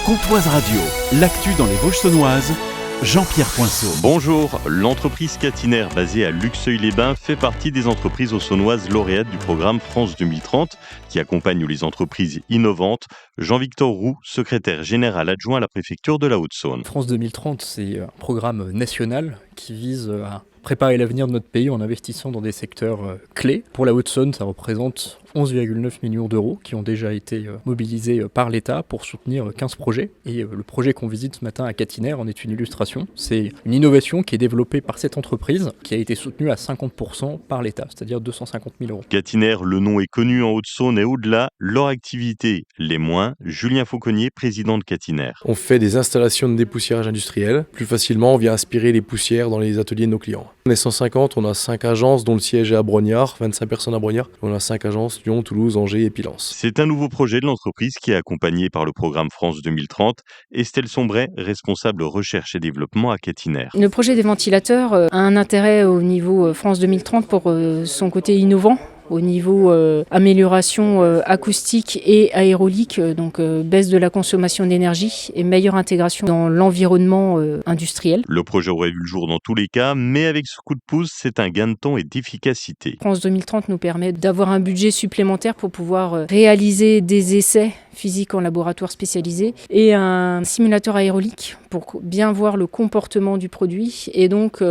Comtoise Radio, l'actu dans les Vosges saunoises, Jean-Pierre Poinceau. Bonjour, l'entreprise Catiner basée à Luxeuil-les-Bains fait partie des entreprises haut-saunoises lauréates du programme France 2030 qui accompagne les entreprises innovantes. Jean-Victor Roux, secrétaire général adjoint à la préfecture de la Haute-Saône. France 2030, c'est un programme national qui vise à préparer l'avenir de notre pays en investissant dans des secteurs clés. Pour la Haute-Saône, ça représente 11,9 millions d'euros qui ont déjà été mobilisés par l'État pour soutenir 15 projets. Et le projet qu'on visite ce matin à Catiner en est une illustration. C'est une innovation qui est développée par cette entreprise qui a été soutenue à 50% par l'État, c'est-à-dire 250 000 euros. Catiner, le nom est connu en Haute-Saône et au-delà, leur activité les moins. Julien Fauconnier, président de Catiner. On fait des installations de dépoussiérage industriel. Plus facilement, on vient aspirer les poussières dans les ateliers de nos clients. On est 150, on a 5 agences dont le siège est à Brognard, 25 personnes à Brognard. On a 5 agences, Lyon, Toulouse, Angers et Pilance. C'est un nouveau projet de l'entreprise qui est accompagné par le programme France 2030. Estelle Sombray, responsable recherche et développement à Catiner. Le projet des ventilateurs a un intérêt au niveau France 2030 pour son côté innovant. Au niveau amélioration acoustique et aérolique, donc baisse de la consommation d'énergie et meilleure intégration dans l'environnement industriel. Le projet aurait vu le jour dans tous les cas, mais avec ce coup de pouce, c'est un gain de temps et d'efficacité. France 2030 nous permet d'avoir un budget supplémentaire pour pouvoir réaliser des essais physiques en laboratoire spécialisé et un simulateur aérolique pour bien voir le comportement du produit et donc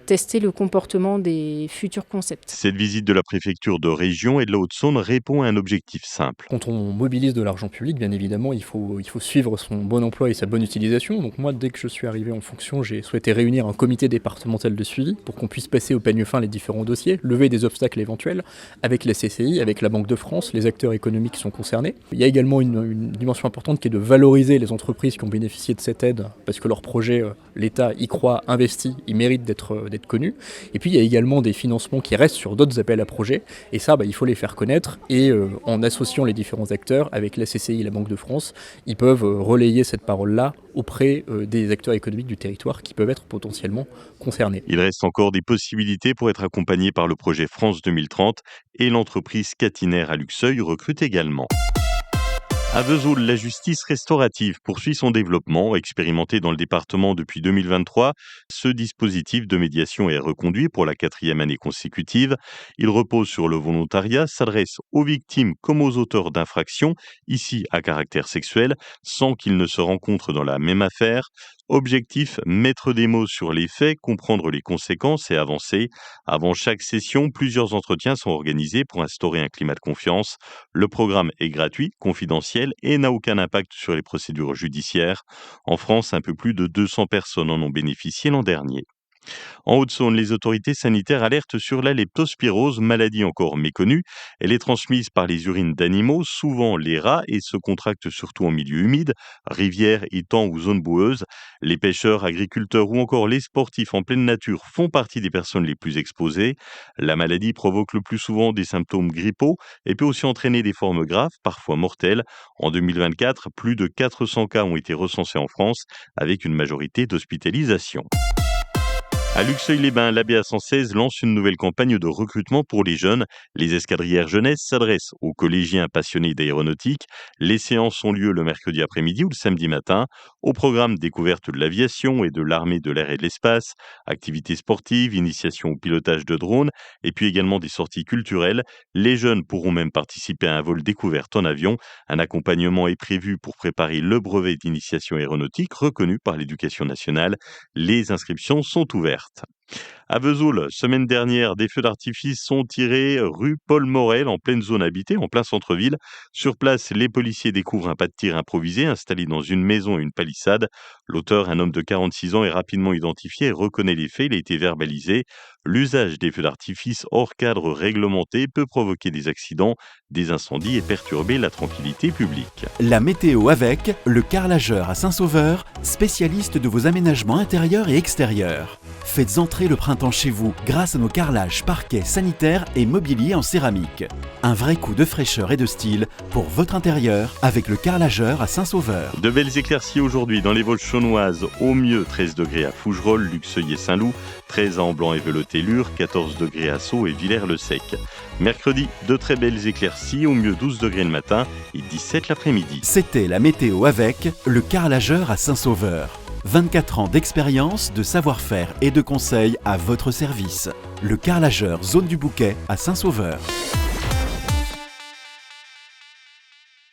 tester le comportement des futurs concepts. Cette visite de la préfecture de région et de la Haute-Saône répond à un objectif simple. Quand on mobilise de l'argent public, bien évidemment, il faut suivre son bon emploi et sa bonne utilisation. Donc moi, dès que je suis arrivé en fonction, j'ai souhaité réunir un comité départemental de suivi pour qu'on puisse passer au peigne fin les différents dossiers, lever des obstacles éventuels avec la CCI, avec la Banque de France, les acteurs économiques qui sont concernés. Il y a également une dimension importante qui est de valoriser les entreprises qui ont bénéficié de cette aide parce que leur projet, l'État y croit, investit, il mérite d'être connu. Et puis il y a également des financements qui restent sur d'autres appels à projets. Et ça, il faut les faire connaître et en associant les différents acteurs avec la CCI et la Banque de France, ils peuvent relayer cette parole-là auprès des acteurs économiques du territoire qui peuvent être potentiellement concernés. Il reste encore des possibilités pour être accompagné par le projet France 2030 et l'entreprise Catiner à Luxeuil recrute également. À Vesoul, la justice restaurative poursuit son développement. Expérimenté dans le département depuis 2023, ce dispositif de médiation est reconduit pour la 4e année consécutive. Il repose sur le volontariat, s'adresse aux victimes comme aux auteurs d'infractions, ici à caractère sexuel, sans qu'ils ne se rencontrent dans la même affaire. Objectif, mettre des mots sur les faits, comprendre les conséquences et avancer. Avant chaque session, plusieurs entretiens sont organisés pour instaurer un climat de confiance. Le programme est gratuit, confidentiel et n'a aucun impact sur les procédures judiciaires. En France, un peu plus de 200 personnes en ont bénéficié l'an dernier. En Haute-Saône, les autorités sanitaires alertent sur la leptospirose, maladie encore méconnue. Elle est transmise par les urines d'animaux, souvent les rats, et se contracte surtout en milieu humide, rivières, étangs ou zones boueuses. Les pêcheurs, agriculteurs ou encore les sportifs en pleine nature font partie des personnes les plus exposées. La maladie provoque le plus souvent des symptômes grippaux et peut aussi entraîner des formes graves, parfois mortelles. En 2024, plus de 400 cas ont été recensés en France, avec une majorité d'hospitalisations. À Luxeuil-les-Bains, l'ABA 116 lance une nouvelle campagne de recrutement pour les jeunes. Les escadrières jeunesse s'adressent aux collégiens passionnés d'aéronautique. Les séances ont lieu le mercredi après-midi ou le samedi matin. Au programme, découverte de l'aviation et de l'armée de l'air et de l'espace, activités sportives, initiation au pilotage de drones, et puis également des sorties culturelles. Les jeunes pourront même participer à un vol découverte en avion. Un accompagnement est prévu pour préparer le brevet d'initiation aéronautique reconnu par l'Éducation nationale. Les inscriptions sont ouvertes. À Vesoul, semaine dernière, des feux d'artifice sont tirés rue Paul Morel, en pleine zone habitée, en plein centre-ville. Sur place, les policiers découvrent un pas de tir improvisé installé dans une maison et une palissade. L'auteur, un homme de 46 ans, est rapidement identifié et reconnaît les faits. Il a été verbalisé. L'usage des feux d'artifice hors cadre réglementé peut provoquer des accidents, des incendies et perturber la tranquillité publique. La météo avec le carrelageur à Saint-Sauveur, spécialiste de vos aménagements intérieurs et extérieurs. Faites entrer le printemps chez vous grâce à nos carrelages, parquets, sanitaires et mobilier en céramique. Un vrai coup de fraîcheur et de style pour votre intérieur avec le carrelageur à Saint-Sauveur. De belles éclaircies aujourd'hui dans les Vosges saunoises. Au mieux 13 degrés à Fougerolles, Luxeuil et Saint-Loup, 13 à Amblans et Veloté-Lure, 14 degrés à Sceaux et Villers-le-Sec. Mercredi, de très belles éclaircies, au mieux 12 degrés le matin et 17 l'après-midi. C'était la météo avec le carrelageur à Saint-Sauveur. 24 ans d'expérience, de savoir-faire et de conseils à votre service. Le carrelageur Zone du Bouquet à Saint-Sauveur.